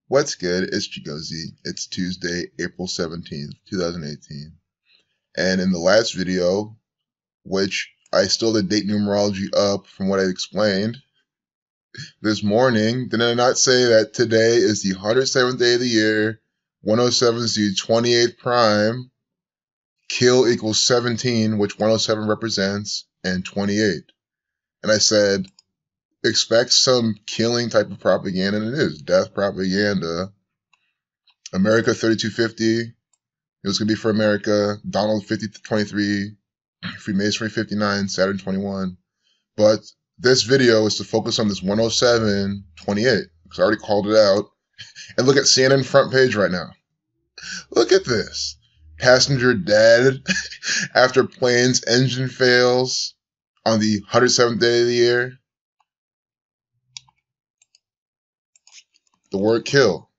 What's good? It's Chigozy. It's Tuesday, April 17th, 2018. And in the last video, which I still did date numerology up from what I explained this morning, did I not say that today is the 107th day of the year, 107 is the 28th prime, kill equals 17, which 107 represents, and 28. And I said, expect some killing type of propaganda, and it is death propaganda. America 3250, it was going to be for America. Donald 5023, Freemasonry 59, Saturn 21. But this video is to focus on this 10728, because I already called it out. And look at CNN front page right now. Look at this. Passenger dead after plane's engine fails on the 107th day of the year. The word kill.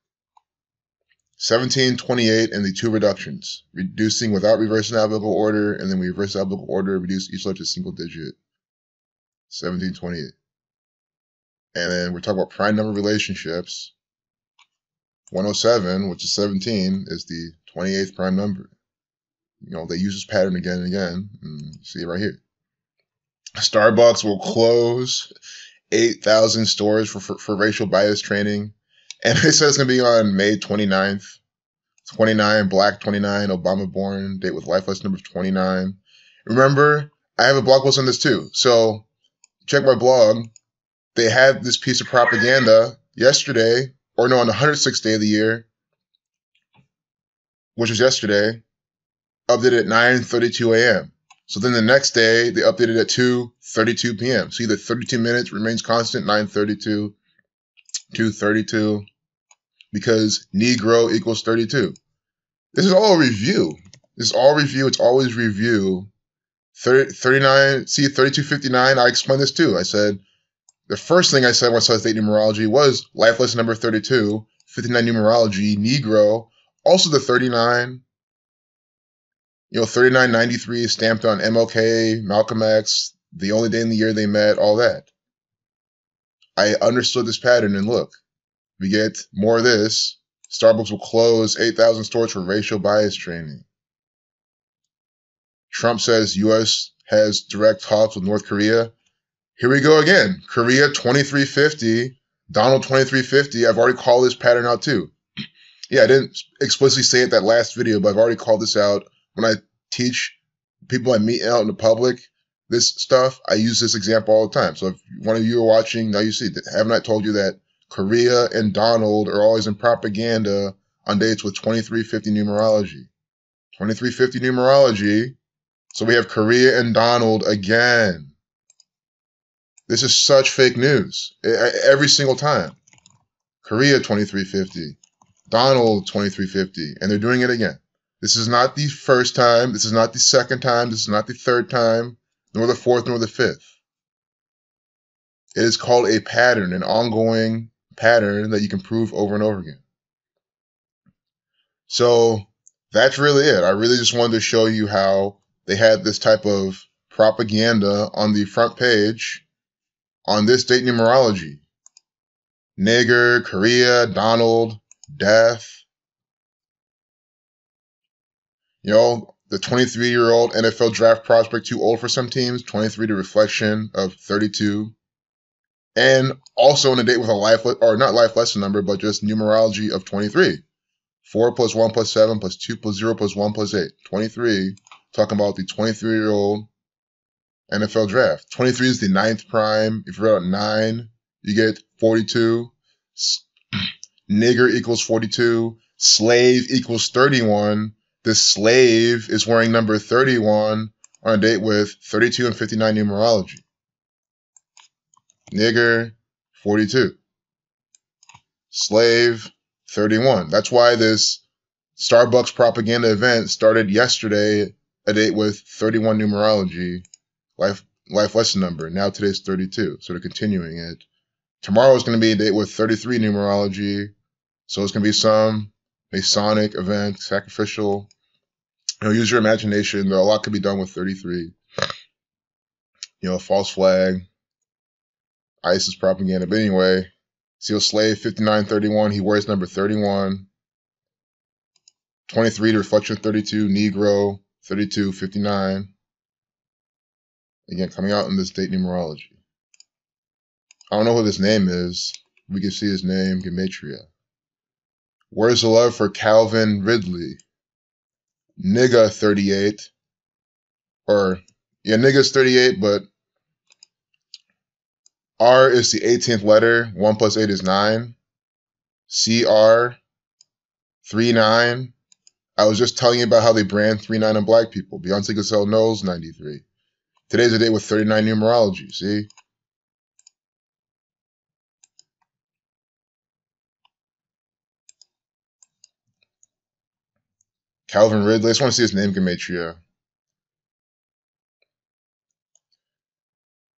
1728 and the two reductions. Reducing without reversing alphabetical order, and then we reverse alphabetical order, reduce each letter to single digit. 1728. And then we're talking about prime number relationships. 107, which is 17, is the 28th prime number. You know, they use this pattern again and again. And you see it right here. Starbucks will close 8,000 stores for racial bias training. And it says it's going to be on May 29th. 29, Black 29, Obama born, date with life lesson number 29. Remember, I have a blog post on this too. So check my blog. They had this piece of propaganda yesterday, or no, on the 106th day of the year, which was yesterday, updated at 9:32 a.m. So then the next day, they updated at 2:32 p.m. See, the 32 minutes remains constant, 9:32, 2:32, because Negro equals 32. This is all a review. This is all review. It's always review. 39, see, 3259, I explained this too. I said, the first thing I said when I started date numerology was life lesson number 32, 59 numerology, Negro, also the 39, 3993 stamped on MLK, Malcolm X, the only day in the year they met, all that. I understood this pattern, and look, we get more of this. Starbucks will close 8,000 stores for racial bias training. Trump says U.S. has direct talks with North Korea. Here we go again. Korea 2350, Donald 2350. I've already called this pattern out too. Yeah, I didn't explicitly say it that last video, but I've already called this out. When I teach people I meet out in the public this stuff, I use this example all the time. So if one of you are watching, now you see, haven't I told you that Korea and Donald are always in propaganda on dates with 2350 numerology. 2350 numerology. So we have Korea and Donald again. This is such fake news. Every single time. Korea 2350. Donald 2350. And they're doing it again. This is not the first time. This is not the second time. This is not the third time. Nor the fourth, nor the fifth. It is called a pattern, an ongoing pattern that you can prove over and over again. So that's really it. I really just wanted to show you how they had this type of propaganda on the front page on this date numerology. Nigger, Korea, Donald, death. The 23-year-old NFL draft prospect too old for some teams. 23, the reflection of 32. And also in a date with a life, or not life lesson number, but just numerology of 23. 4 plus 1 plus 7 plus 2 plus 0 plus 1 plus 8. 23, talking about the 23-year-old NFL draft. 23 is the 9th prime. If you're at 9, you get 42. Nigger equals 42. Slave equals 31. The slave is wearing number 31 on a date with 32 and 59 numerology. Nigger, 42. Slave, 31. That's why this Starbucks propaganda event started yesterday, a date with 31 numerology, life lesson number. Now today's 32, so they're continuing it. Tomorrow is going to be a date with 33 numerology, so it's going to be some Masonic event, sacrificial. Use your imagination. A lot could be done with 33. False flag. ISIS propaganda. But anyway, Seal Slave 5931, he wears number 31. 23, the reflection of 32, Negro 3259. Again, coming out in this date numerology. I don't know who this name is. We can see his name, Gematria. Where's the love for Calvin Ridley? Nigga 38. Or, yeah, nigga's 38, but R is the 18th letter. 1 plus 8 is 9. CR 39. I was just telling you about how they brand 39 on black people. Beyonce could sell nose 93. Today's a day with 39 numerology, see? Calvin Ridley. I just want to see his name, Gematria.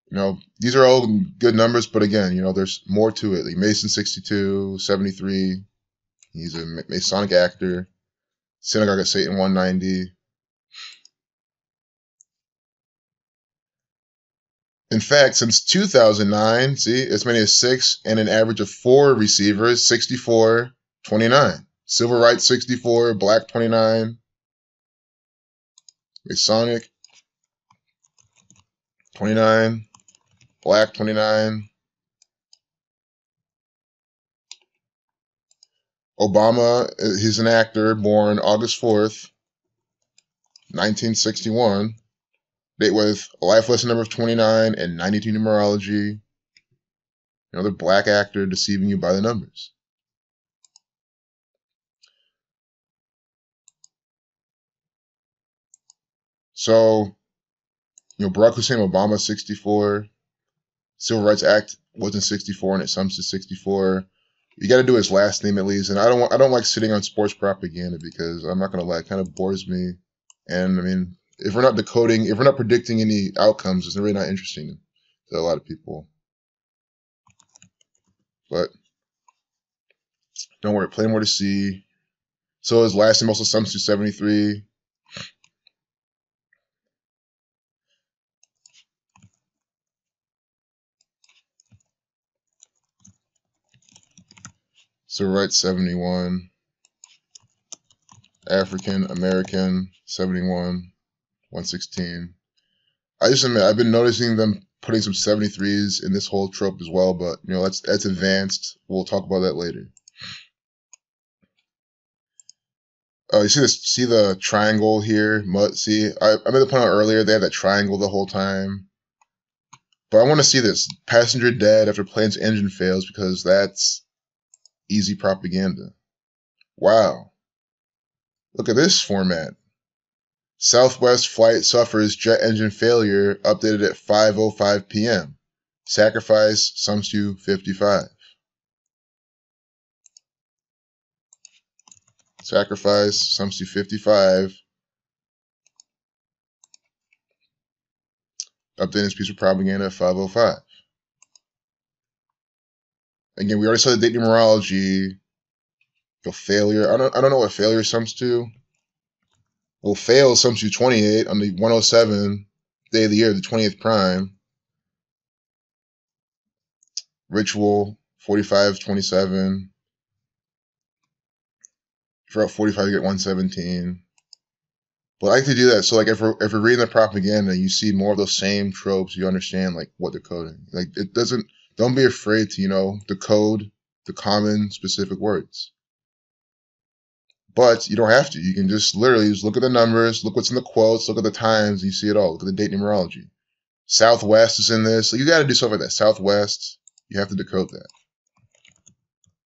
You know, these are all good numbers, but again, you know, there's more to it. Like Mason 62, 73. He's a Masonic actor. Synagogue of Satan 190. In fact, since 2009, see, as many as 6 and an average of 4 receivers, 64, 29. Civil rights 64, black 29. Masonic 29, black 29. Obama, he's an actor, born August 4th, 1961. Date with a life lesson number of 29 and 92 numerology. Another black actor deceiving you by the numbers. So, you know, Barack Hussein Obama, 64. Civil Rights Act was in 64 and it sums to 64. You got to do his last name at least. And I don't like sitting on sports propaganda because I'm not going to lie, it kind of bores me. And I mean, if we're not decoding, if we're not predicting any outcomes, it's really not interesting to a lot of people. But don't worry, plenty more to see. So his last name also sums to 73. So right 71. African American 71. 116. I just admit I've been noticing them putting some 73s in this whole trope as well, but you know that's advanced. We'll talk about that later. You see this? See the triangle here? See, I made the point out earlier. They had that triangle the whole time, but I want to see this passenger dead after plane's engine fails because that's easy propaganda. Wow, look at this format. Southwest flight suffers jet engine failure, updated at 5:05 p.m. Sacrifice sums to 55. Sacrifice sums to 55. Updating this piece of propaganda at 5:05. Again, we already saw the date numerology. The failure. I don't know what failure sums to. Well, fail sums to 28 on the 107 day of the year, the 20th prime. Ritual 45:27. If you're at 45, you get 117. But I like to do that. So like if we're reading the propaganda, you see more of those same tropes, you understand like what they're coding. Like it doesn't, don't be afraid to, you know, decode the common specific words. But you don't have to. You can just literally just look at the numbers, look what's in the quotes, look at the times, and you see it all. Look at the date numerology. Southwest is in this. So you got to do stuff like that. Southwest, you have to decode that.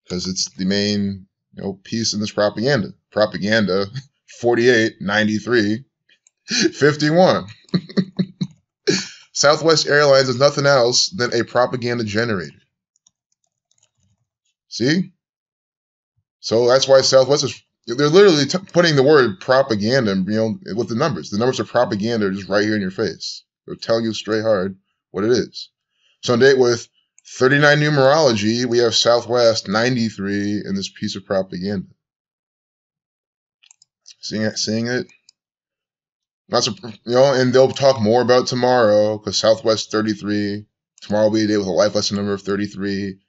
Because it's the main, you know, piece in this propaganda. Propaganda 48, 93, 51. Southwest Airlines is nothing else than a propaganda generator. See? So that's why Southwest is, they're literally putting the word propaganda, you know, with the numbers. The numbers of propaganda are just right here in your face. They're telling you straight hard what it is. So on date with 39 numerology, we have Southwest 93 in this piece of propaganda. Seeing it? Not, you know, and they'll talk more about tomorrow because Southwest 33. Tomorrow will be a day with a life lesson number of 33.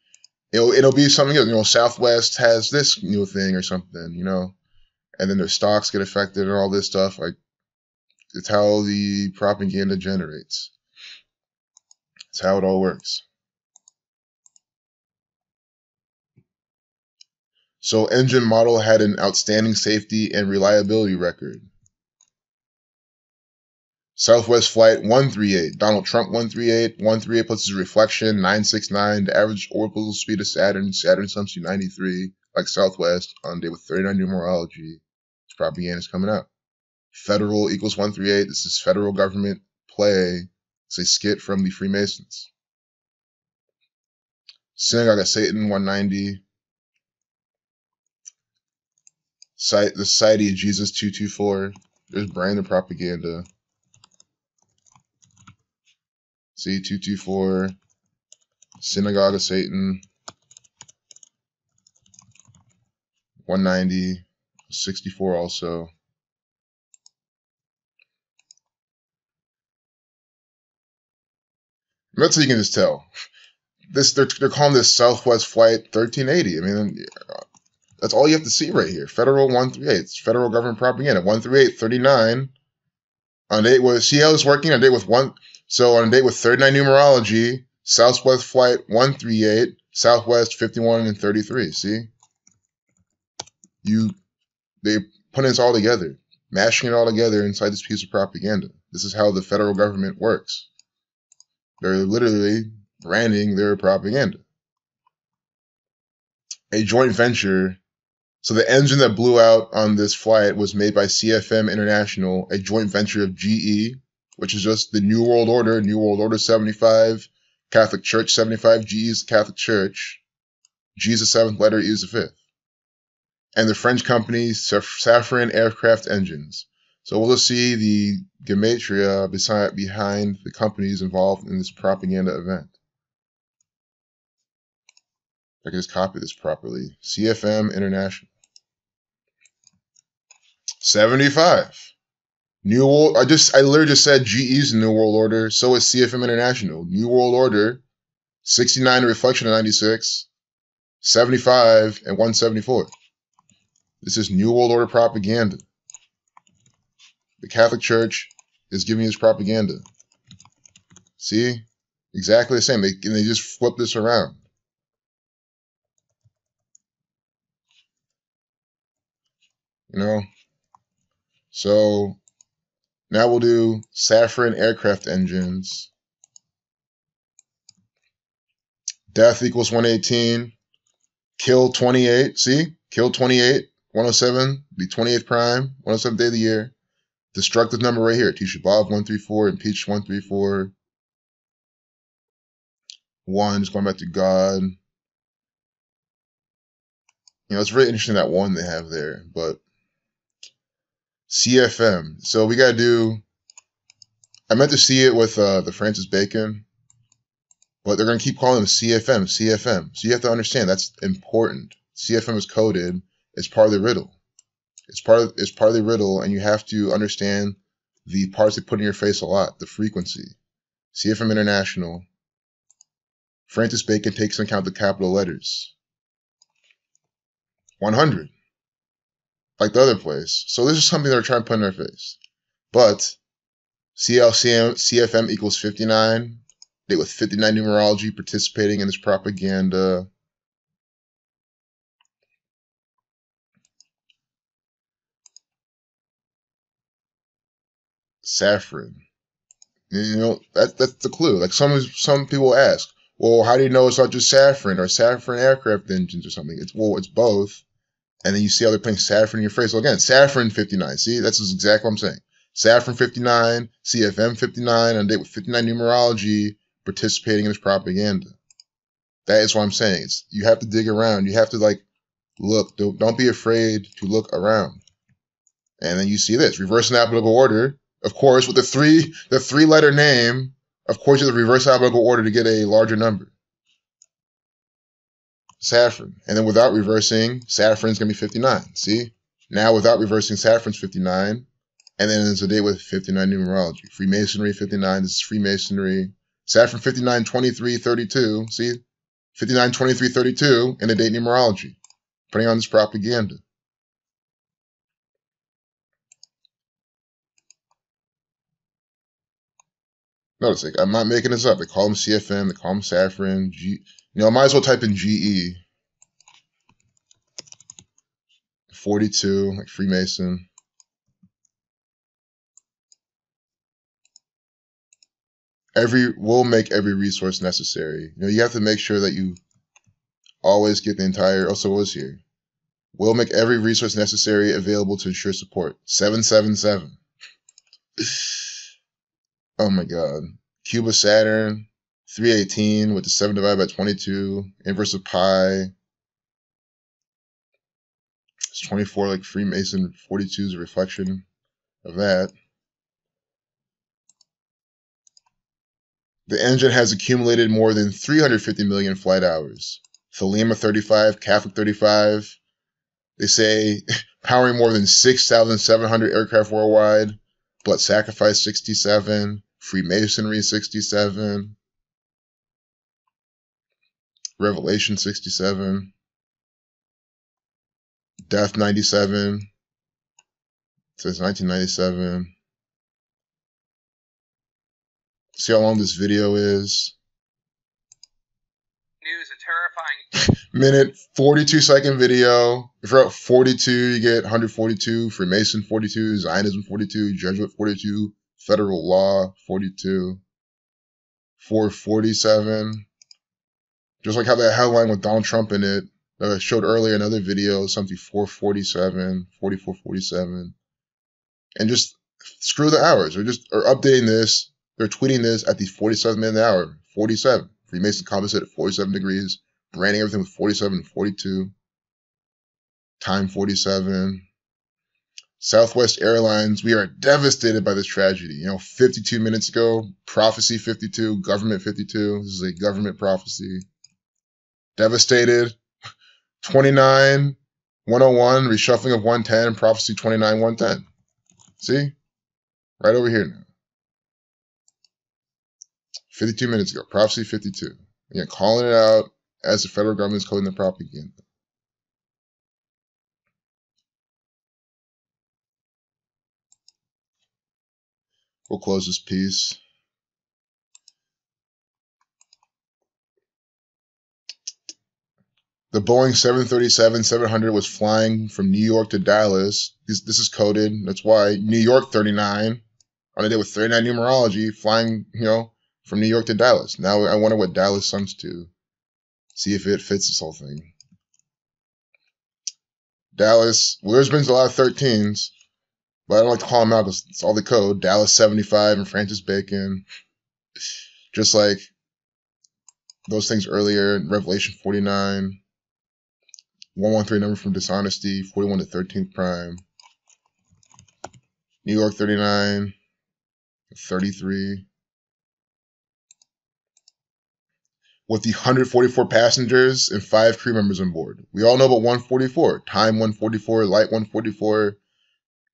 It'll be something else. Southwest has this new thing or something, and then their stocks get affected and all this stuff. Like, it's how the propaganda generates. It's how it all works. So engine model had an outstanding safety and reliability record. Southwest Flight 138, Donald Trump 138, 138 plus his reflection, 969, the average orbital speed of Saturn sums to 93, like Southwest, on day with 39 numerology. This propaganda is coming out. Federal equals 138, this is federal government play. It's a skit from the Freemasons. Synagogue of Satan 190. The Society of Jesus 224. There's brand and propaganda. See, 224. Synagogue of Satan 190. 64 also. That's how you can just tell. They're calling this Southwest Flight 1380. I mean, that's all you have to see right here. Federal 138. It's federal government propaganda. 138, 39. On a date with, see how it's working? On a date with on a date with 39 numerology, Southwest Flight 138, Southwest 51 and 33. See? They put this all together, mashing it all together inside this piece of propaganda. This is how the federal government works. They're literally branding their propaganda. A joint venture. So the engine that blew out on this flight was made by CFM International, a joint venture of GE, which is just the New World Order, New World Order 75, Catholic Church 75, GE is the Catholic Church, G is the seventh letter, E is the fifth. And the French company Safran Aircraft Engines. So we'll just see the gematria behind the companies involved in this propaganda event. I can just copy this properly. CFM International. 75. New World. I literally just said GE's New World Order. So is CFM International. New World Order. 69 reflection of 96. 75 and 174. This is New World Order propaganda. The Catholic Church is giving us propaganda. See? Exactly the same. They just flip this around. So now we'll do Safran Aircraft Engines. Death equals 118. Kill 28. See? Kill 28. 107. The 28th prime. 107th day of the year. Destructive number right here. Tisha B'Av 134. Impeach 134. 1. Just going back to God. It's really interesting that 1 they have there. But CFM. So we got to do, I meant to see it with the Francis Bacon, but they're going to keep calling them CFM, CFM. So you have to understand that's important. CFM is coded. It's part of the riddle. It's part of the riddle, and you have to understand the parts they put in your face a lot, the frequency. CFM International. Francis Bacon takes into account the capital letters. 100. Like the other place. So this is something they're trying to put in their face. But CFM equals 59. Date with 59 numerology participating in this propaganda. Safran. That's the clue. Like some people ask, well, how do you know it's not just Safran or Safran Aircraft Engines or something? It's both. And then you see how they're putting Safran in your face. So again, Safran 59. See, that's exactly what I'm saying. Safran 59, CFM 59, on a date with 59 numerology, participating in this propaganda. That is what I'm saying. You have to dig around. You have to look. Don't be afraid to look around. And then you see this reverse applicable order. Of course, with the three-letter name, of course, you have the reverse applicable order to get a larger number. Safran. And then without reversing, Safran's going to be 59. See? Now without reversing, Safran's 59. And then it's a date with 59 numerology. Freemasonry 59. This is Freemasonry. Safran 59, 23, 32. See? 592332 in the date numerology, putting on this propaganda. Notice, like, I'm not making this up. They call them CFN, they call them Saffron, I might as well type in GE. 42, like Freemason. We'll make every resource necessary. You have to make sure that you always get the entire, also what was here? We'll make every resource necessary available to ensure support. 777. Oh my God. Cuba Saturn, 318 with the 7 divided by 22, inverse of pi. It's 24 like Freemason, 42 is a reflection of that. The engine has accumulated more than 350 million flight hours. Thelema 35, Catholic 35. They say powering more than 6,700 aircraft worldwide. Blood Sacrifice 67. Freemasonry 67. Revelation 67. Death 97. It says 1997. See how long this video is. News, a terrifying minute 42-second video. If you're at 42, you get 142. Freemason 42, Zionism 42, Jesuit 42, Federal Law 42, 447. Just like how that headline with Donald Trump in it that I showed earlier in another video, something 447, 4447. And just screw the hours. They're updating this. They're tweeting this at the 47 minute hour. 47. Freemason compensate at 47 degrees. Branding everything with 47 and 42. Time 47. Southwest Airlines, we are devastated by this tragedy. 52 minutes ago, prophecy 52, government 52. This is a government prophecy. Devastated. 29, 101, reshuffling of 110, prophecy 29, 110. See? Right over here now. 52 minutes ago, prophecy 52. Again, calling it out as the federal government is coding the propaganda. We'll close this piece. The Boeing 737-700 was flying from New York to Dallas. This is coded. That's why New York 39 on a day with 39 numerology, flying, from New York to Dallas. Now I wonder what Dallas sums to. See if it fits this whole thing. Dallas, well, there's been a lot of 13s, but I don't like to call them out because it's all the code. Dallas 75 and Francis Bacon. Just like those things earlier, Revelation 49. 113 number from dishonesty, 41 to 13th prime. New York 39, 33. With the 144 passengers and 5 crew members on board. We all know about 144. Time 144, light 144.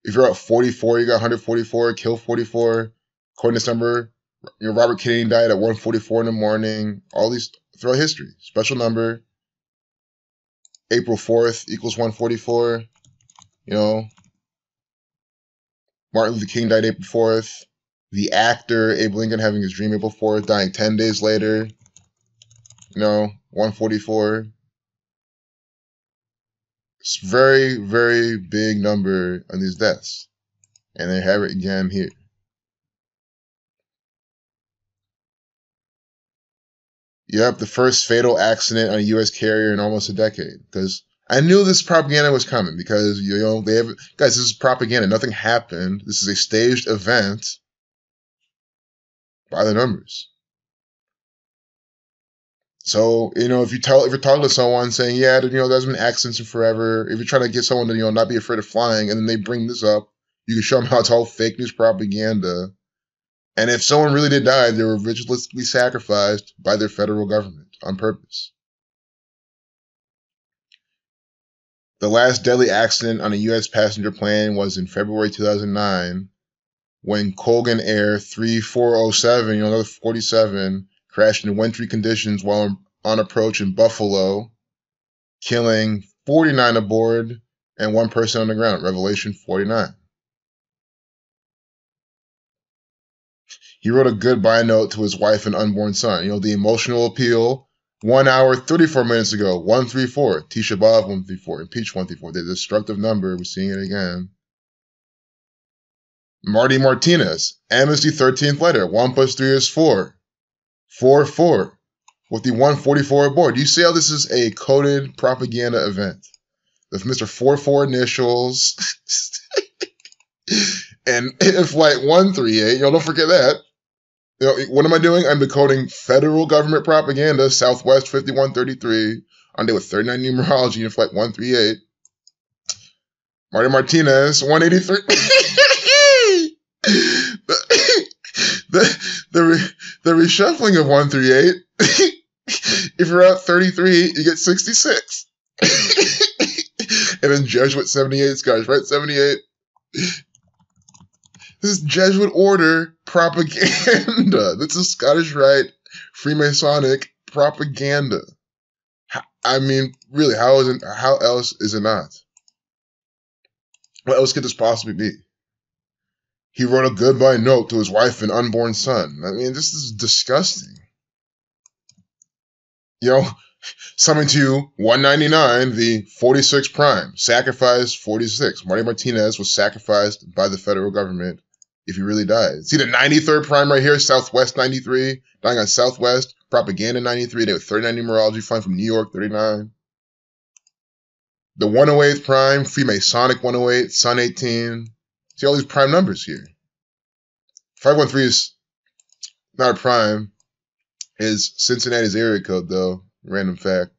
If you're at 44, you got 144, kill 44. According to this number, Robert Kennedy died at 144 in the morning. All these throughout history. Special number. April 4th equals 144. Martin Luther King died April 4th. The actor Abe Lincoln having his dream April 4th, dying 10 days later. 144. It's very, very big number on these deaths. And they have it again here. Yep, the first fatal accident on a U.S. carrier in almost a decade. Because I knew this propaganda was coming because, guys, this is propaganda. Nothing happened. This is a staged event by the numbers. So, if you're talking to someone saying, yeah, there's been accidents in forever. If you're trying to get someone to, not be afraid of flying, and then they bring this up, you can show them how it's all fake news propaganda. And if someone really did die, they were ritualistically sacrificed by their federal government on purpose. The last deadly accident on a U.S. passenger plane was in February 2009 when Colgan Air 3407, another 47, crashed in wintry conditions while on approach in Buffalo, killing 49 aboard and 1 person on the ground. Revelation 49. He wrote a goodbye note to his wife and unborn son. The emotional appeal. 1 hour, 34 minutes ago, 134. Tisha B'Av, 134. Impeach, 134. The destructive number, we're seeing it again. Marty Martinez, amnesty 13th letter. 1 + 3 is 4. 4-4. With the 144 aboard. You see how this is a coded propaganda event? With Mr. 44 initials. And in flight 138, don't forget that. What am I doing? I'm decoding federal government propaganda, Southwest 5133, on day with 39 numerology in flight 138. Marty Martinez, 183. the reshuffling of 138. If you're at 33, you get 66. And then Jesuit 78, Scottish Rite 78. This is Jesuit order propaganda. This is Scottish Rite Freemasonic propaganda. I mean, really, how else is it not? What else could this possibly be? He wrote a goodbye note to his wife and unborn son. I mean, this is disgusting. Summing to 199, the 46 prime, sacrificed 46. Marty Martinez was sacrificed by the federal government if he really died. See the 93rd prime right here, Southwest 93, dying on Southwest, propaganda 93, they have 39 numerology, flying from New York 39. The 108th prime, Freemasonic 108, Sun 18. See all these prime numbers here. 513 is not a prime, is Cincinnati's area code though. Random fact.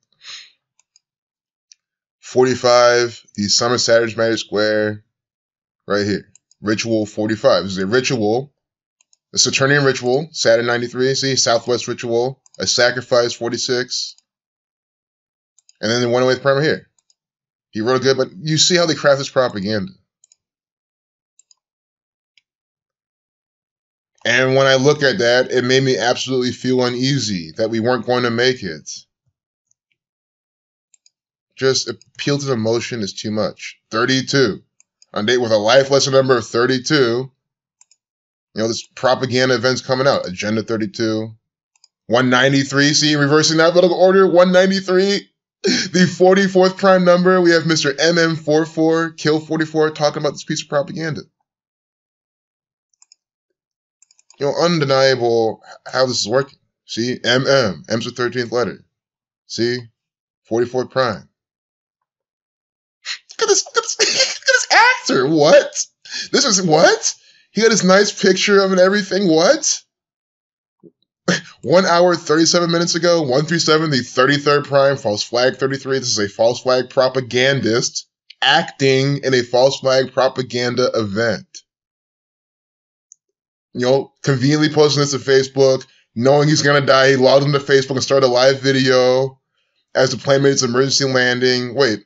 45, the Summer Saturday Magic Square, right here. Ritual 45. This is a ritual, a Saturnian ritual, Saturn 93. See, Southwest ritual, a sacrifice 46. And then the 108th prime right here. He wrote a good, but you see how they craft this propaganda. And when I look at that, it made me absolutely feel uneasy that we weren't going to make it. Just appeal to the emotion is too much. 32. On date with a life lesson number of 32. This propaganda event's coming out. Agenda 32. 193. See, reversing alphabetical order. 193. The 44th prime number. We have Mr. MM44, Kill 44, talking about this piece of propaganda. Undeniable how this is working. See, MM. M's the 13th letter. See, 44th prime. Look at this actor. What? This is what? He got this nice picture of it and everything. What? 1 hour, 37 minutes ago, 137, the 33rd prime, false flag 33. This is a false flag propagandist acting in a false flag propaganda event. Conveniently posting this to Facebook, knowing he's going to die. He logged into Facebook and started a live video as the plane made its emergency landing. Wait.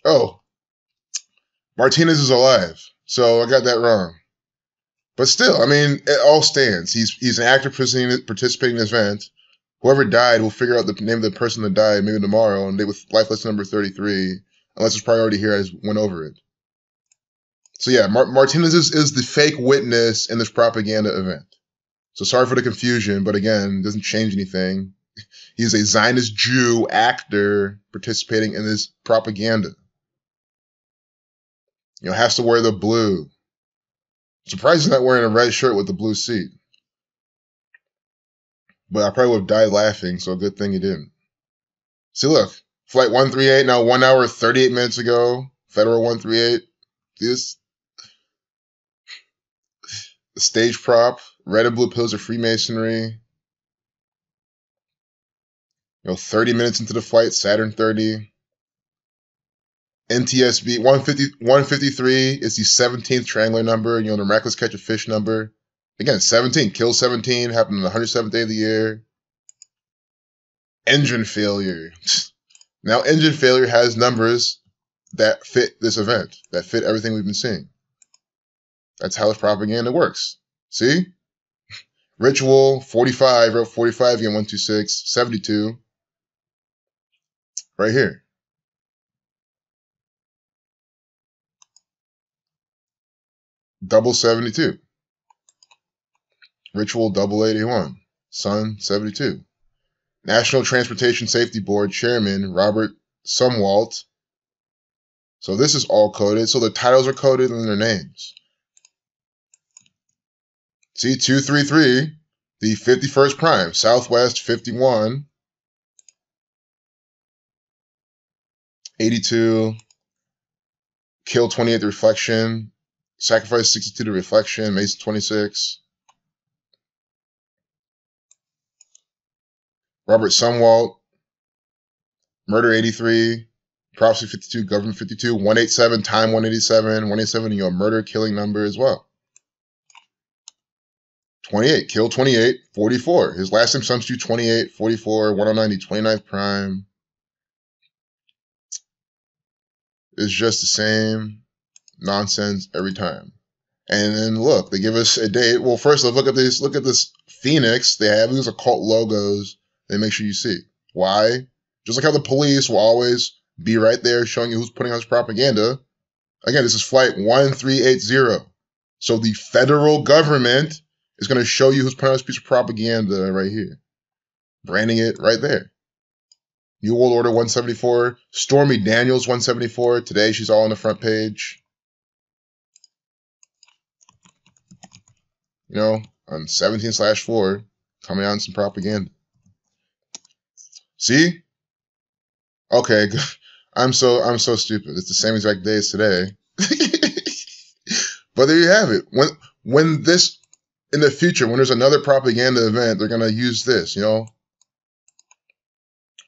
Oh. Martinez is alive. So I got that wrong. But still, I mean, it all stands. He's an actor participating in this event. Whoever died, we'll figure out the name of the person that died maybe tomorrow, and they with life lesson number 33, unless it's priority here, I just went over it. So yeah, Martinez is the fake witness in this propaganda event. So sorry for the confusion, but again, it doesn't change anything. He's a Zionist Jew actor participating in this propaganda. Has to wear the blue. Surprised he's not wearing a red shirt with the blue seat. But I probably would have died laughing, so good thing he didn't. See, look. Flight 138, now 1 hour, 38 minutes ago. Federal 138. This. The stage prop. Red and blue pills of Freemasonry. 30 minutes into the flight, Saturn 30. NTSB 153 is the 17th triangular number, the miraculous catch of fish number. Again, 17, kill 17, happened on the 107th day of the year. Engine failure. Now, engine failure has numbers that fit this event, that fit everything we've been seeing. That's how this propaganda works. See? Ritual, 45, wrote 45, again, 126, 72. Right here. Double 72. Ritual, double 81. Sun, 72. National Transportation Safety Board Chairman Robert Sumwalt. So this is all coded. So the titles are coded in their names. See, 233, the 51st prime, Southwest 51, 82, kill 28 the reflection, sacrifice 62 the reflection, Mason 26. Robert Sumwalt, murder 83, prophecy 52, government 52, 187, time 187, 187, you know, murder killing number as well. 28, kill 28, 44. His last name sums to 28, 44, 109, the 29th prime. It's just the same nonsense every time. And then look, they give us a date. Well, first let's look at this. Look at this Phoenix. They have these occult logos. They make sure you see. Why? Just like how the police will always be right there showing you who's putting out this propaganda. Again, this is flight 1380. So the federal government is going to show you who's putting out this piece of propaganda right here. Branding it right there. New World Order 174. Stormy Daniels 174. Today she's all on the front page. You know, on 17/4, coming out in some propaganda. See? Okay, I'm so stupid. It's the same exact day as today. But there you have it. When this, in the future, when there's another propaganda event, they're gonna use this, you know.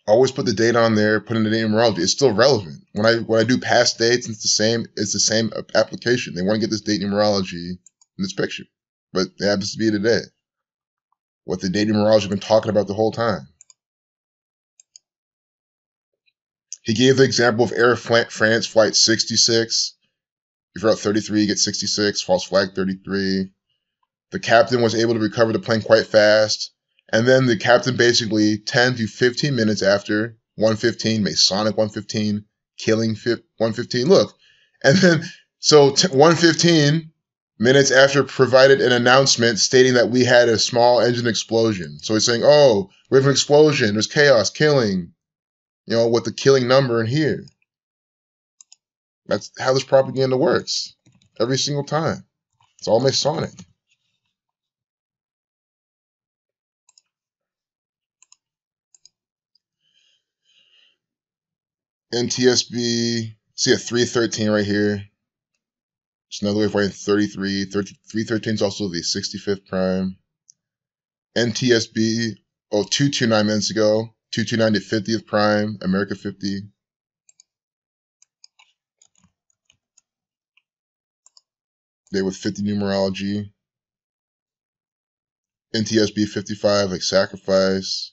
Always put the date on there, put in the date in numerology. It's still relevant. When I do past dates, it's the same application. They want to get this date numerology in this picture. But it happens to be today. What the date numerology has been talking about the whole time. He gave the example of Air France flight 66. If you're out 33, you get 66. False flag 33. The captain was able to recover the plane quite fast. And then the captain basically 10 to 15 minutes after 115, Masonic 115, killing 115. Look. And then, so 115 minutes after provided an announcement stating that we had a small engine explosion. So he's saying, oh, we have an explosion. There's chaos, killing. You know, with the killing number in here. That's how this propaganda works. Every single time. It's all Masonic. NTSB, see a 313 right here. It's another way of writing 33. 313 is also the 65th prime. NTSB, 229 minutes ago. 229 to 50th prime, America 50. They with 50 numerology. NTSB 55, like sacrifice.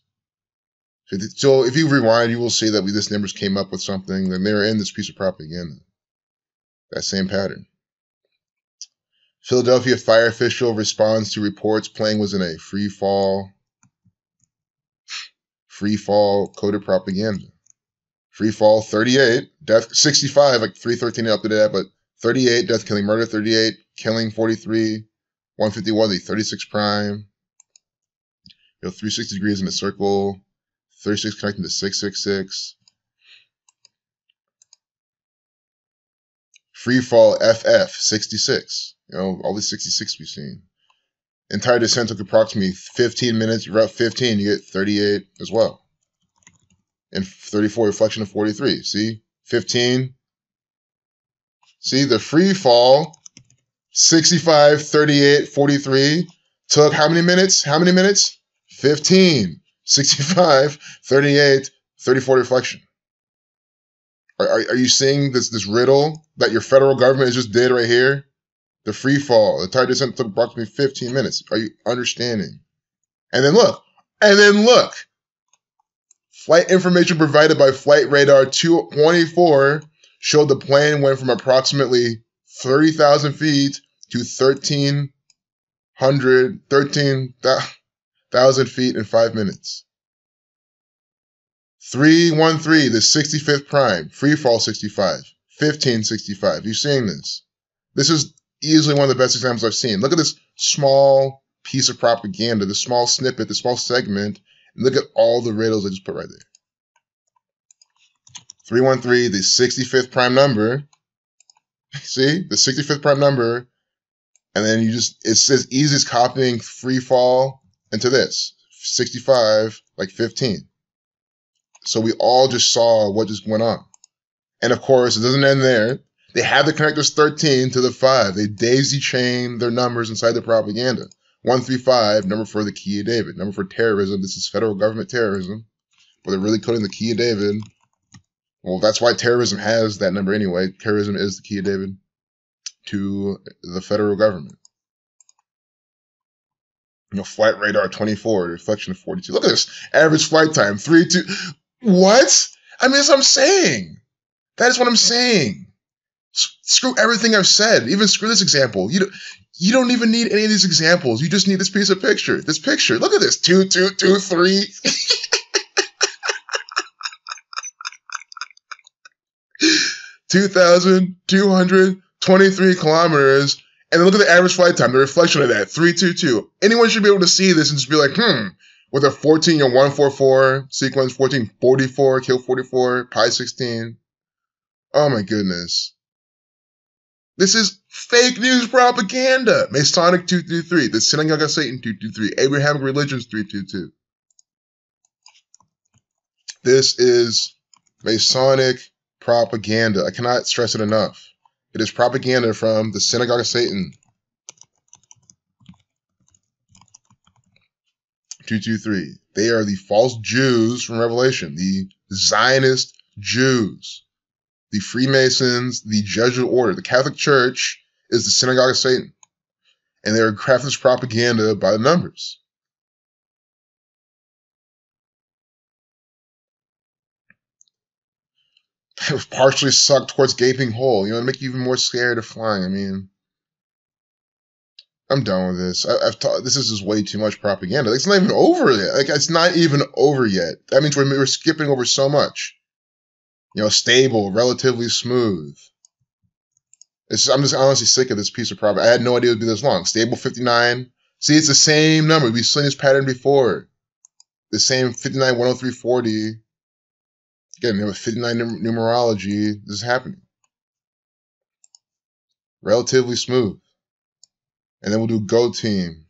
50. So if you rewind, you will see that this numbers came up with something, and they were in this piece of propaganda. That same pattern. Philadelphia fire official responds to reports plane was in a free fall coded propaganda. Free fall 38, death 65, like 313 up to that, but 38, death killing murder 38, killing 43, 151, the 36 prime. You know, 360 degrees in a circle, 36 connecting to 666. Free fall FF 66. You know, all these 66 we've seen. Entire descent took approximately 15 minutes. You're at 15, you get 38 as well. And 34, reflection of 43. See? 15. See, the free fall, 65, 38, 43, took how many minutes? 15. 65, 38, 34 reflection. Are you seeing this riddle that your federal government just did right here? The free fall, the entire descent took approximately 15 minutes. Are you understanding? And then look. Flight information provided by Flight Radar 224 showed the plane went from approximately 30,000 feet to 13 13,000 feet in 5 minutes. 313, the 65th prime, free fall 65, 1565. You're seeing this. This is easily one of the best examples I've seen. Look at this small piece of propaganda, this small snippet, this small segment, and look at all the riddles I just put right there. 313, the 65th prime number. See? The 65th prime number. And then it's as easy as copying free fall into this. 65, like 15. So we all just saw what just went on. And of course, it doesn't end there. They have the connectors 13 to the 5. They daisy chain their numbers inside the propaganda. 135, number for the key of David. Number for terrorism. This is federal government terrorism. But they're really coding the key of David. Well, that's why terrorism has that number anyway. Terrorism is the key of David to the federal government. Flight radar 24, reflection of 42. Look at this. Average flight time, 3-2. What? I mean, that's what I'm saying. That is what I'm saying. Screw everything I've said. Even screw this example. You don't even need any of these examples. You just need this piece of picture. This picture. Look at this. 2, 2, 2, 3. 2,223 kilometers. And then look at the average flight time, the reflection of that, 322. Anyone should be able to see this and just be like, with a 144 sequence, 1444, kill 44, pi 16. Oh my goodness. This is fake news propaganda. Masonic 223, the Synagogue of Satan 223, Abrahamic Religions 322. This is Masonic propaganda. I cannot stress it enough. It is propaganda from the Synagogue of Satan. 223. They are the false Jews from Revelation, the Zionist Jews, the Freemasons, the Jesuit order. The Catholic Church is the Synagogue of Satan. And they are crafting this propaganda by the numbers. It was partially sucked towards gaping hole. To make you even more scared of flying. I mean, I'm done with this. This is just way too much propaganda. It's not even over yet. It's not even over yet. That means we're skipping over so much. Stable, relatively smooth. I'm just honestly sick of this piece of propaganda. I had no idea it would be this long. Stable 59. See, it's the same number. We've seen this pattern before. The same 59, 103, 40. Again, with 59 numerology, this is happening. Relatively smooth. And then we'll do Go Team.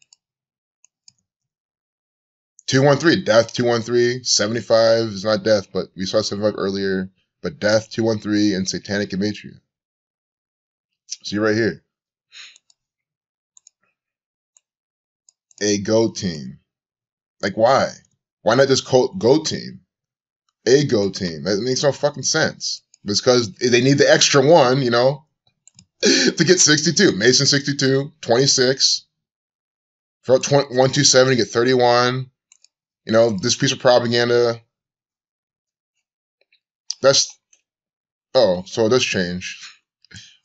213, Death 213, 75 is not Death, but we saw 75 earlier. But Death 213 and Satanic Gematria. See right here. A Go Team. Why? Why not just Go Team? A Go Team. That makes no fucking sense. It's because they need the extra one, to get 62. Mason 62, 26. For 127 to get 31. This piece of propaganda. So it does change.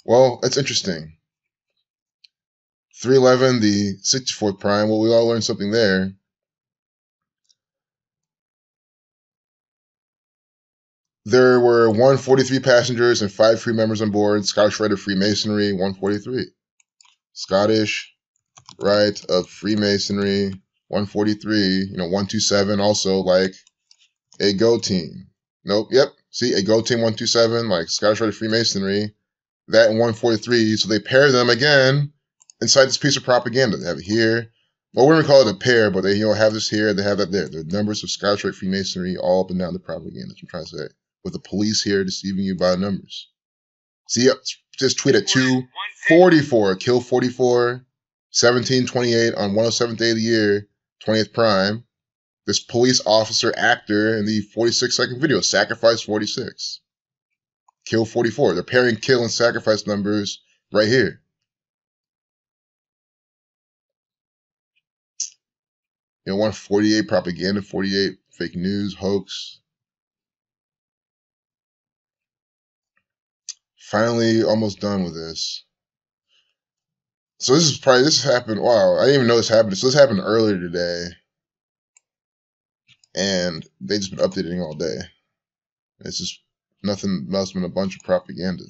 Well, that's interesting. 311, the 64th prime. Well, we all learned something there. There were 143 passengers and 5 crew members on board. Scottish Rite of Freemasonry, 143. Scottish Rite of Freemasonry, 143. 127 also like a Go Team. Nope, yep. See, a Go Team 127, like Scottish Rite of Freemasonry. That and 143. So they pair them again inside this piece of propaganda. They have it here. Well, we're going to call it a pair, but they have this here, they have that there. The numbers of Scottish Rite Freemasonry all up and down the propaganda. That's what I'm trying to say. With the police here deceiving you by numbers. See, just tweet at 244, kill 44, 1728 on 107th day of the year, 20th prime. This police officer actor in the 46-second video, sacrifice 46. Kill 44. They're pairing kill and sacrifice numbers right here. 148 propaganda, 48 fake news, hoax. Finally, almost done with this. So this happened. Wow, I didn't even know this happened. So this happened earlier today, and they just been updating all day. It's just nothing else than a bunch of propaganda.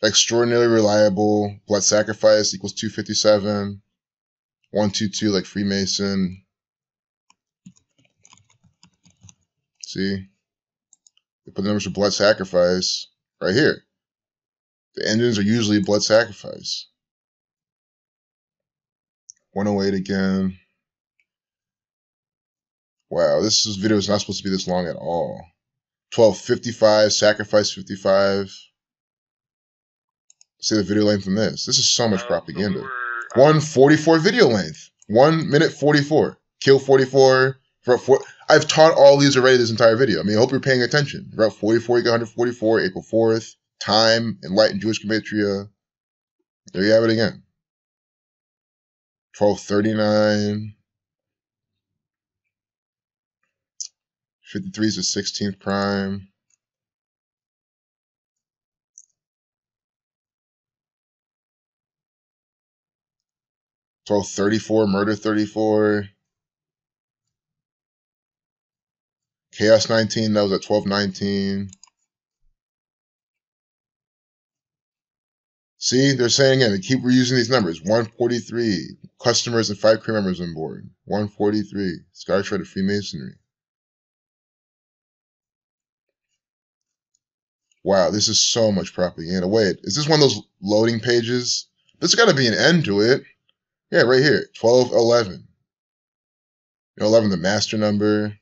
Extraordinarily reliable. Blood sacrifice equals 257. 122 like Freemason. See? They put the numbers for blood sacrifice right here. The engines are usually blood sacrifice. 108 again. Wow, this video is not supposed to be this long at all. 1255, sacrifice 55. See the video length in this. This is so much propaganda. 144 video length. 1 minute 44. Kill 44. I've taught all these already this entire video. I mean, I hope you're paying attention. Route 44, you got 144, April 4th, time, enlightened Jewish gematria. There you have it again. 1239. 53 is the 16th prime. $1234, murder 34. Chaos 19, that was at 1219. See, they're saying again, they keep reusing these numbers. 143, customers and 5 crew members on board. 143, Scottish Rite of Freemasonry. Wow, this is so much propaganda. Wait, is this one of those loading pages? There's got to be an end to it. Yeah, right here, 1211. 11, the master number.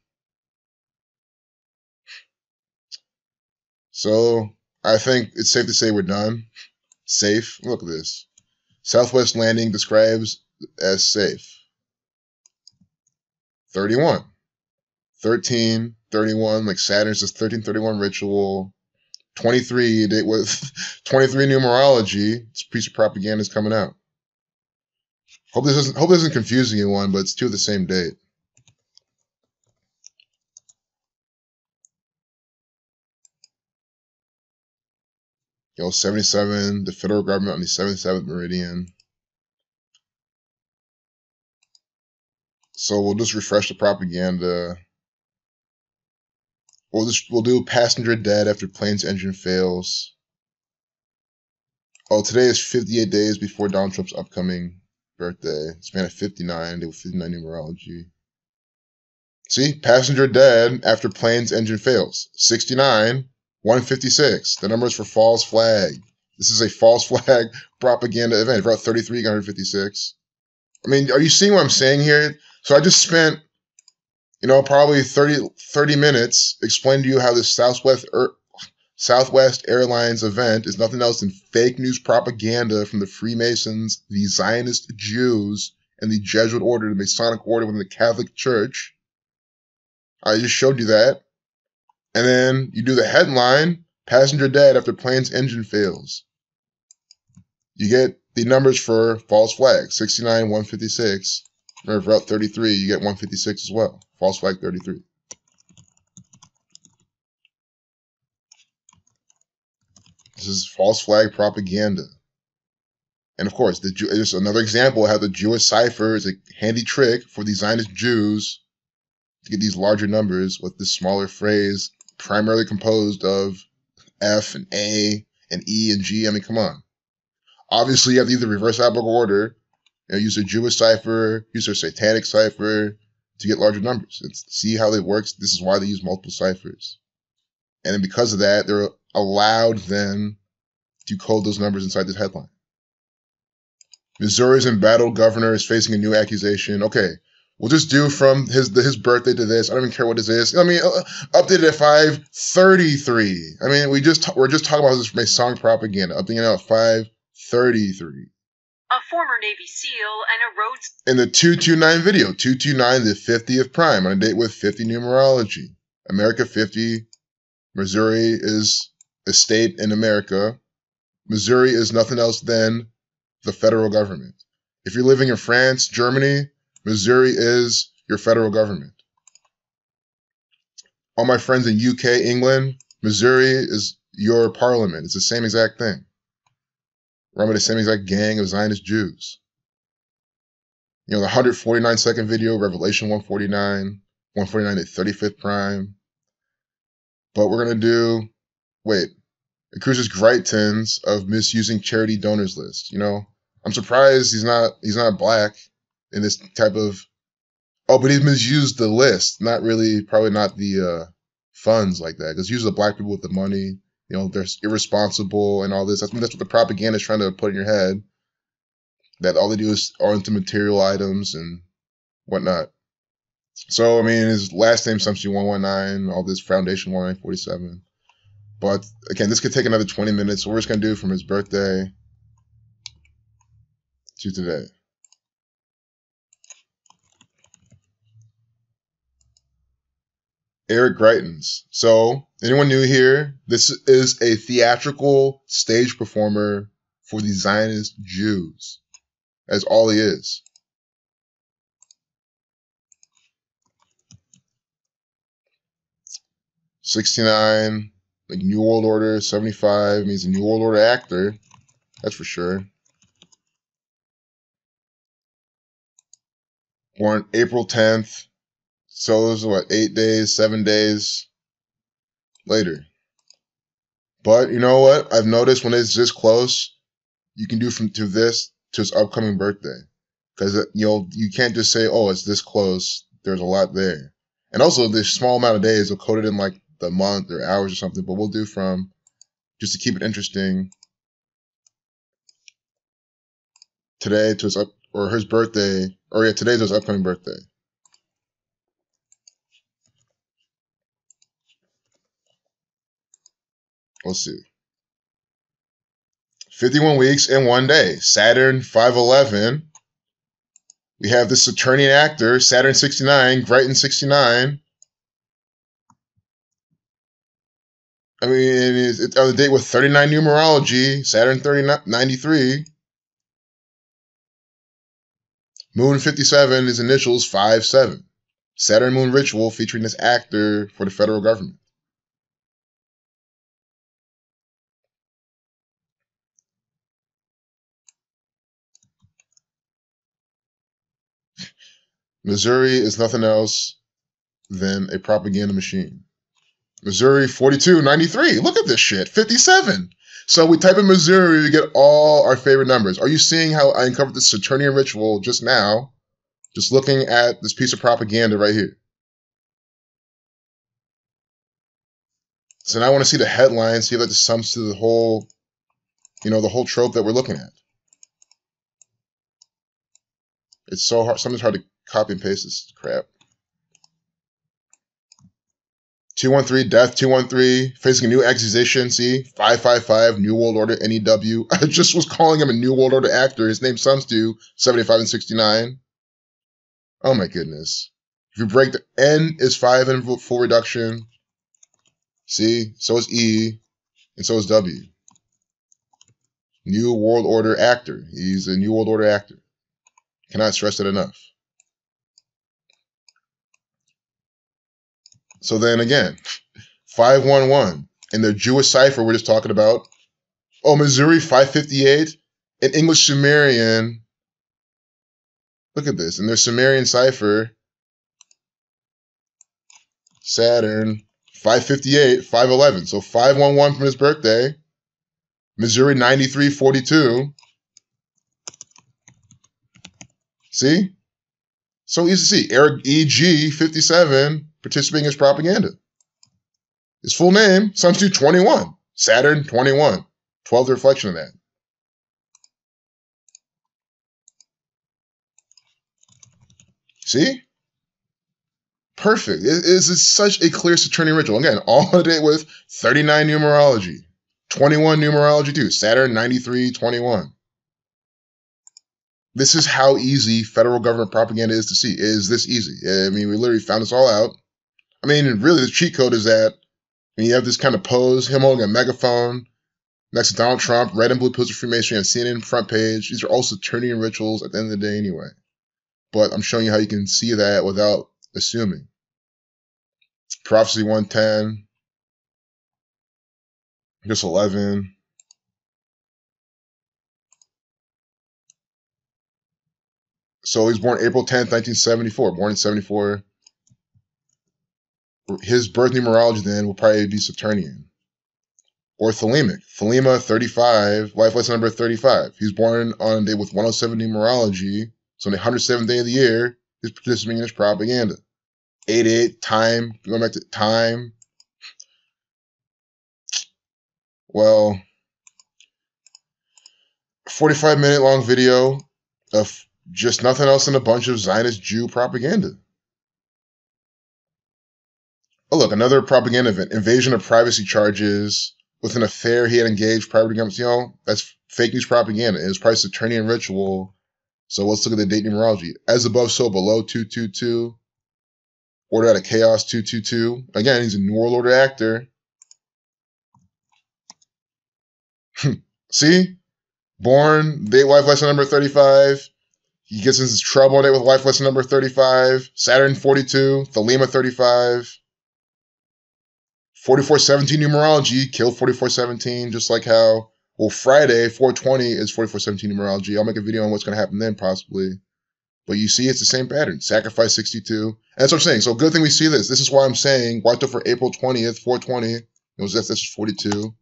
So I think it's safe to say we're done. Safe. Look at this. Southwest landing describes as safe. 31. 13, 31, like Saturn's this 1331 ritual. 23, date with 23 numerology. This piece of propaganda is coming out. Hope this isn't confusing anyone, but it's 2 of the same date. You know, 77, the federal government on the 77th meridian. So we'll just refresh the propaganda. We'll do passenger dead after plane's engine fails. Oh, today is 58 days before Donald Trump's upcoming birthday. It's man at 59. They were 59 numerology. See, passenger dead after plane's engine fails. 69. 156. The number is for false flag. This is a false flag propaganda event. Route 33, 156. I mean, are you seeing what I'm saying here? So I just spent, probably 30 minutes explaining to you how this Southwest Airlines event is nothing else than fake news propaganda from the Freemasons, the Zionist Jews, and the Jesuit order, the Masonic order within the Catholic Church. I just showed you that. And then you do the headline, passenger dead after plane's engine fails. You get the numbers for false flag, 69, 156. Remember, Route 33, you get 156 as well. False flag 33. This is false flag propaganda. And of course, there's another example of how the Jewish cipher is a handy trick for the Zionist Jews to get these larger numbers with this smaller phrase, primarily composed of F and A and E and G. I mean, come on. Obviously, you have to either reverse alphabetical order, use a Jewish cipher, use a satanic cipher to get larger numbers. See how it works? This is why they use multiple ciphers. And then because of that, they're allowed then to code those numbers inside this headline. Missouri's embattled governor is facing a new accusation. Okay, we'll just do from his birthday to this. I don't even care what this is. I mean, updated at 5:33. I mean, we're just talking about this Masonic propaganda. Updating it at 5:33. A former Navy SEAL and a Rhodes. In the 229 video, 229, the 50th prime, on a date with 50 numerology. America 50. Missouri is a state in America. Missouri is nothing else than the federal government. If you're living in France, Germany, Missouri is your federal government. All my friends in UK, England, Missouri is your parliament. It's the same exact thing. run by the same exact gang of Zionist Jews. You know, the 149-second video, Revelation 149, 149 to 35th prime. But we're going to do, wait, accuses Greitens of misusing charity donors list. You know, I'm surprised he's not black in this type of, oh, but he's misused the list, not really, probably not the funds like that, because he uses the black people with the money. You know, they're irresponsible and all this. That's what the propaganda is trying to put in your head, that all they do is are into material items and whatnot. So, I mean, his last name, Samsi 119, all this Foundation 1947. But, again, this could take another 20 minutes. So we're just going to do from his birthday to today. Eric Greitens. So, anyone new here? This is a theatrical stage performer for the Zionist Jews. That's all he is. '69, like New World Order. '75 means a New World Order actor. That's for sure. Born April 10th. So those are what, 8 days, 7 days later. But you know what? I've noticed when it's this close, you can do from to this to his upcoming birthday. Because, you know, you can't just say, oh, it's this close. There's a lot there. And also, this small amount of days will code it in like the month or hours or something. But we'll do from, just to keep it interesting, today to his or his birthday, or yeah, today to his upcoming birthday. Let's see. 51 weeks and 1 day. Saturn 511. We have this Saturnian actor, Saturn 69, Greitens 69. I mean, it's on the date with 39 numerology, Saturn 93. Moon 57, his initials 57. Saturn Moon Ritual featuring this actor for the federal government. Missouri is nothing else than a propaganda machine. Missouri 4293. Look at this shit. 57. So we type in Missouri, we get all our favorite numbers. Are you seeing how I uncovered this Saturnian ritual just now? Just looking at this piece of propaganda right here. So now I want to see the headline, see if that just sums to the whole, you know, the whole trope that we're looking at. It's so hard. Sometimes hard to copy and paste this crap. 213, Death 213, facing a new accusation, see? 555, New World Order, NEW. I just was calling him a New World Order actor. His name sums to 75 and 69. Oh my goodness. If you break the N is 5 in full reduction. See? So is E, and so is W. New World Order actor. He's a New World Order actor. Cannot stress that enough. So then again, 511. In their Jewish cipher we're just talking about. Oh, Missouri 558. In English Sumerian. Look at this. In their Sumerian cipher, Saturn 558, 511. So 511 from his birthday. Missouri 9342. See? So easy to see. Eric E.G. 57, participating in his propaganda. His full name, Sunstu 21. Saturn 21. 12th reflection of that. See? Perfect. It is such a clear Saturnian ritual. Again, all of it with 39 numerology. 21 numerology too. Saturn 93, 21. This is how easy federal government propaganda is to see. It is this easy. I mean, we literally found this all out. I mean, really, the cheat code is that when you have this kind of pose, him holding a megaphone next to Donald Trump, red and blue pills of Freemasonry on CNN front page. These are all Saturnian rituals at the end of the day anyway. But I'm showing you how you can see that without assuming. Prophecy 110. Just 11. So he was born April 10th, 1974. Born in 74. His birth numerology then will probably be Saturnian. Or Thelemic. Thelema, 35, life lesson number 35. He was born on a day with 107 numerology. So on the 107th day of the year, he's participating in his propaganda. 88, time, going back to time. Well, 45-minute long video of just nothing else than a bunch of Zionist Jew propaganda. Oh, look, another propaganda event. Invasion of privacy charges with an affair he had engaged prior to becoming, that's fake news propaganda. It was probably Saturnian ritual. So let's look at the date numerology. As above, so below, 222. Order out of chaos, 222. Again, he's a New World Order actor. See? Born, date, life lesson number 35. He gets into trouble on it with life lesson number 35. Saturn, 42. Thelema, 35. 4417 numerology, killed 4417, just like how, well, Friday, 420 is 4417 numerology. I'll make a video on what's going to happen then, possibly. But you see, it's the same pattern. Sacrifice 62. And that's what I'm saying. So good thing we see this. This is why I'm saying, watch out for April 20th, 420. That's 42.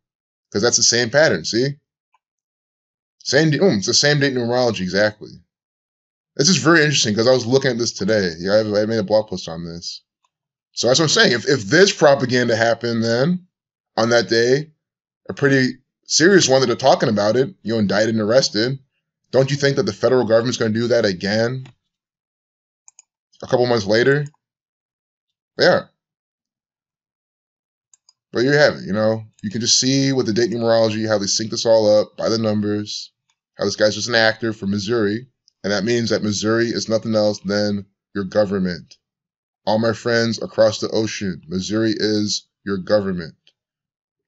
Because that's the same pattern, see? It's the same date numerology, exactly. This is very interesting because I was looking at this today. I made a blog post on this. So that's what I'm saying. If this propaganda happened then, on that day, a pretty serious one that they're talking about it, indicted and arrested, don't you think that the federal government's going to do that again a couple months later? They are. But you have it, You can just see with the date numerology how they sync this all up by the numbers, how this guy's just an actor from Missouri, and that means that Missouri is nothing else than your government. All my friends across the ocean, Missouri is your government.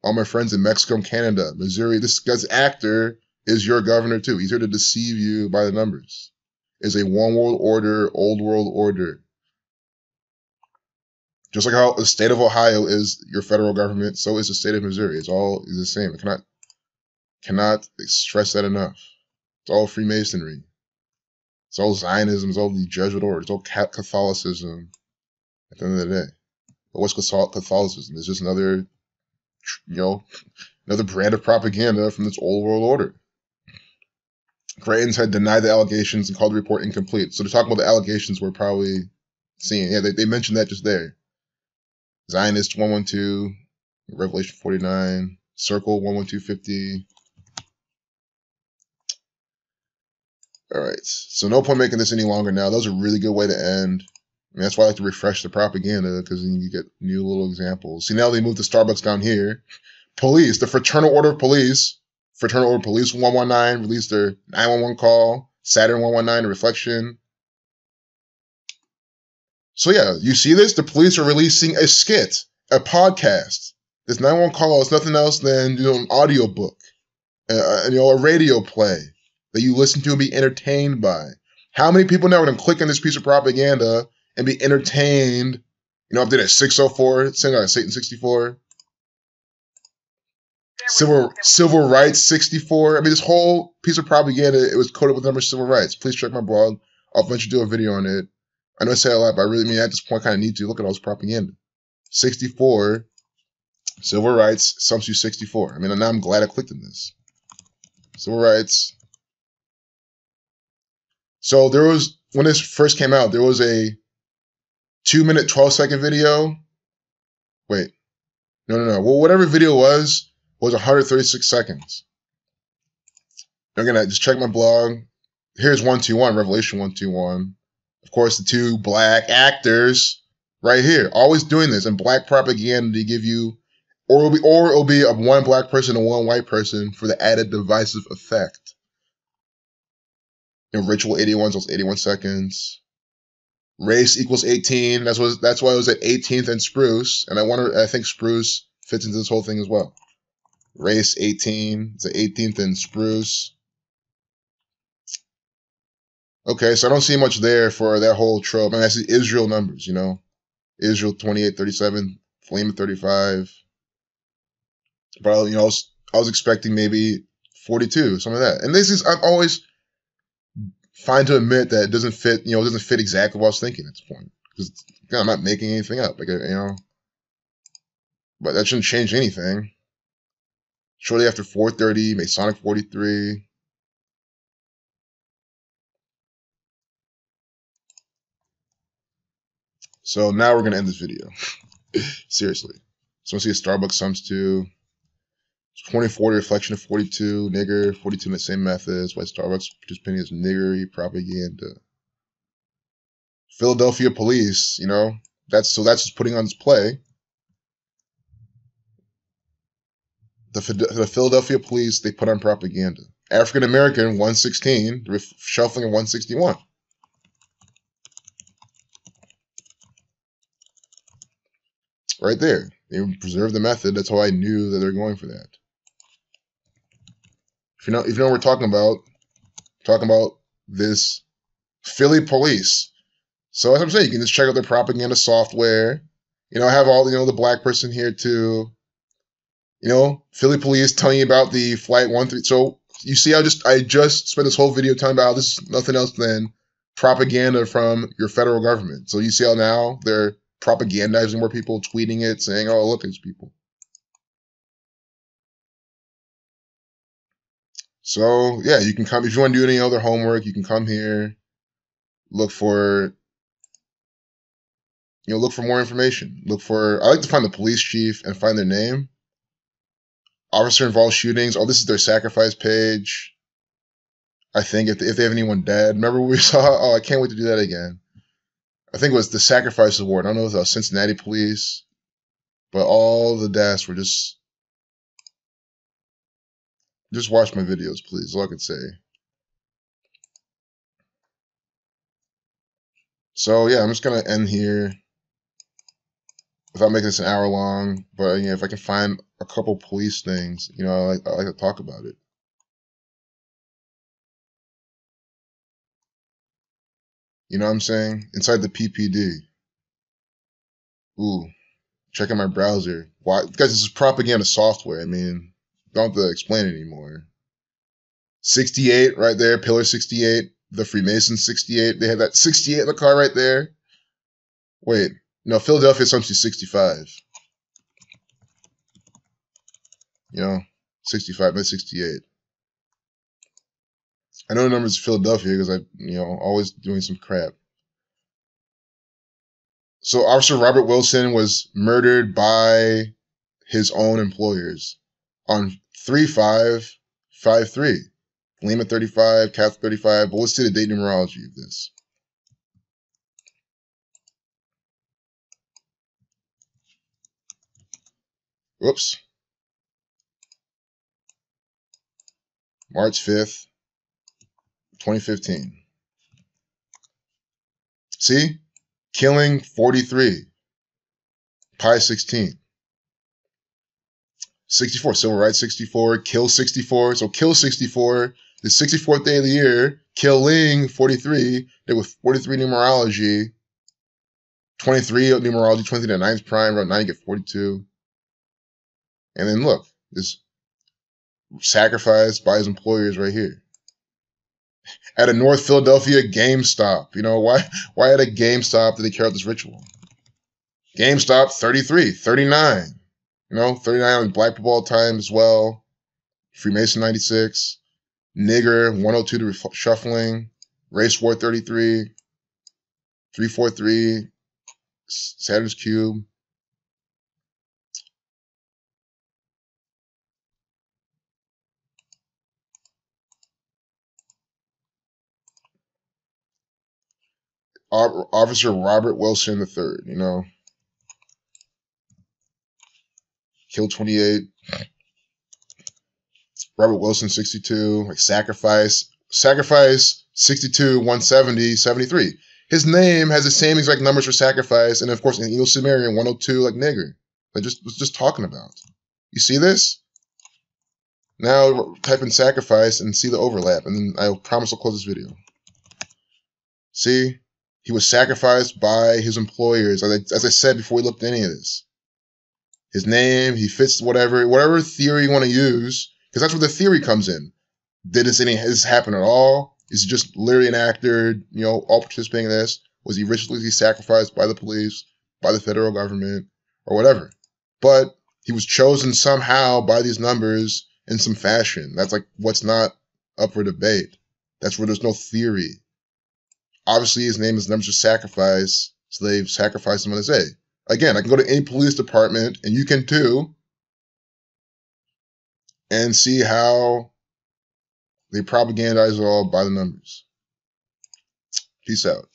All my friends in Mexico and Canada, Missouri, this guy's actor is your governor too. He's here to deceive you by the numbers. It's a one world order, old world order. Just like how the state of Ohio is your federal government, so is the state of Missouri. It's the same. I cannot stress that enough. It's all Freemasonry. It's all Zionism. It's all the Jesuit order. It's all Catholicism. At the end of the day, but what's Catholicism? It's just another, another brand of propaganda from this old world order. Creighton's had denied the allegations and called the report incomplete. So they're talking about the allegations we're probably seeing. Yeah, they mentioned that just there. Zionist 112, Revelation 49, Circle 11250. All right, so no point making this any longer now. That was a really good way to end. That's why I like to refresh the propaganda, because then you get new little examples. See, now they moved the Starbucks down here. Police, the Fraternal Order of Police, Fraternal Order of Police 119 released their 911 call. Saturn 119, a reflection. So yeah, you see this? The police are releasing a skit, a podcast. This 911 call is nothing else than an audio book, a radio play that you listen to and be entertained by. How many people now are going to click on this piece of propaganda and be entertained, up there at 604, saying Satan 64, civil rights 64. I mean, this whole piece of propaganda, it was coded with the number civil rights. Please check my blog. I'll eventually do a video on it. I know I say a lot, but I really mean at this point kind of need to look at all this propaganda. 64, civil rights, sums to 64. I mean, now I'm glad I clicked on this. Civil rights. So there was, when this first came out, there was a 2-minute, 12-second video. Wait. No. Well, whatever video was 136 seconds. Again, I just check my blog. Here's 121, Revelation 121. Of course, the two black actors right here, always doing this, and black propaganda to give you, or it'll be of one black person and one white person for the added divisive effect. Ritual 81, so it's 81 seconds. Race equals 18. That's why it was at 18th and Spruce. And I think Spruce fits into this whole thing as well. Race 18. It's the 18th and Spruce. Okay, so I don't see much there for that whole trope. I mean, I see Israel numbers, Israel 28, 37, Flame 35. But, I was expecting maybe 42, some of that. And I'm always fine to admit that it doesn't fit, it doesn't fit exactly what I was thinking at this point. Because I'm not making anything up, but that shouldn't change anything. Shortly after 4:30, Masonic 43. So now we're gonna end this video. Seriously. So I see a Starbucks sums to 2040 reflection of 42, nigger, 42 in the same methods, why Starbucks participating as niggery propaganda. Philadelphia police, that's just putting on display. The Philadelphia police, they put on propaganda. African American 116, the shuffling of 161. Right there. They preserved the method. That's how I knew that they're going for that. If you know what we're talking about this Philly police. So as I'm saying, you can just check out their propaganda software. I have all the black person here too. Philly police telling you about the flight 13. So you see, I just spent this whole video telling about how this is nothing else than propaganda from your federal government. So you see how now they're propagandizing more people, tweeting it, saying, "Oh, look at these people." So yeah, you can come if you want to do any other homework. You can come here, look for more information. I like to find the police chief and find their name. Officer involved shootings. Oh, this is their sacrifice page. I think if they have anyone dead. Remember we saw? Oh, I can't wait to do that again. I think it was the sacrifice award. I don't know if it was Cincinnati police, but all the deaths were just watch my videos, please. All I could say. So yeah, I'm just gonna end here without making this an hour long. But if I can find a couple police things, I like to talk about it. You know what I'm saying? Inside the PPD. Ooh, checking my browser. Why? Guys, this is propaganda software. I mean, don't have to explain it anymore. 68 right there, Pillar 68. The Freemason 68. They have that 68 in the car right there. Wait, no, Philadelphia Assumption 65. 65, not 68. I know the numbers of Philadelphia because always doing some crap. So Officer Robert Wilson was murdered by his own employers on 3/5/53. Lima 35, Cap 35. But let's see the date numerology of this. Whoops. March 5th, 2015. See? Killing 43. Pi 16. 64. Civil Rights 64. Kill 64. So kill 64. The 64th day of the year. Killing 43. They with 43 numerology. 23 numerology. 23 to 9th prime. Around 9 you get 42. And then look. This sacrificed by his employers right here. At a North Philadelphia GameStop. Why at a GameStop did they carry out this ritual? GameStop 33, 39. 39 on Black people all time as well. Freemason 96. Nigger 102 to shuffling. Race War 33. 343. Saturn's Cube. Officer Robert Wilson III, Killed 28. Robert Wilson 62. Like sacrifice 62, 170, 73. His name has the same exact numbers for sacrifice, and of course in Eagle Sumerian 102 like nigger. I was just talking about. You see this? Now type in sacrifice and see the overlap, and then I promise I'll close this video. See? He was sacrificed by his employers, as I said before we looked at any of this. His name, he fits whatever theory you want to use, because that's where the theory comes in. Did this happen at all? Is he just literally an actor, all participating in this? Was he ritually sacrificed by the police, by the federal government, or whatever? But he was chosen somehow by these numbers in some fashion. That's like what's not up for debate. That's where there's no theory. Obviously, his name is numbers of sacrifice, so they've sacrificed him on his day. Again, I can go to any police department, and you can too, and see how they propagandize it all by the numbers. Peace out.